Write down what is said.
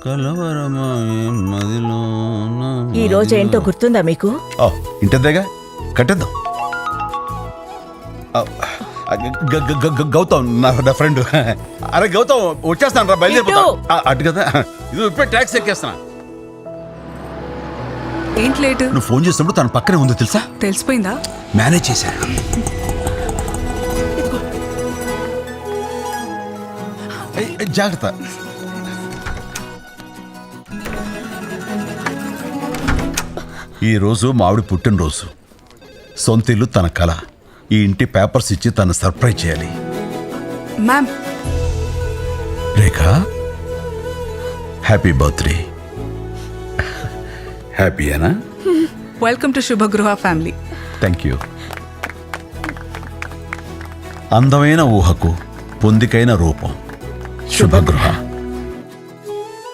కలవరమా మదిలో ఈ రోజు ఏంటో గుర్తుందా మీకు? ఇంటదేగా కట్టేద్దాం. గౌతమ్ నా ఫ్రెండ్. అరే గౌతమ్ వచ్చేస్తాను రా, బయలుదేరిపోతా. అటు కదా, ఇది ఇప్పుడే ట్యాక్సీ ఎక్కేస్తున్నా. ఏంటి లేట్? నువ్వు ఫోన్ చేసినప్పుడు తన పక్కనే ఉందో తెలుసా? తెలిసిపోయిందా? మేనేజ్ చేశా. జాగ్రత్త. ఈరోజు మావిడి పుట్టినరోజు. సొంత ఇల్లు తన కళ. ఈ ఇంటి పేపర్స్ ఇచ్చి తను సర్ప్రైజ్ చేయాలి. మ్యామ్. Rekha, happy birthday. హ్యాపీయేనా? Welcome to Shubhagruha family. Thank you. అందమైన ఊహకు పొందికైన రూపం శుభగృహ.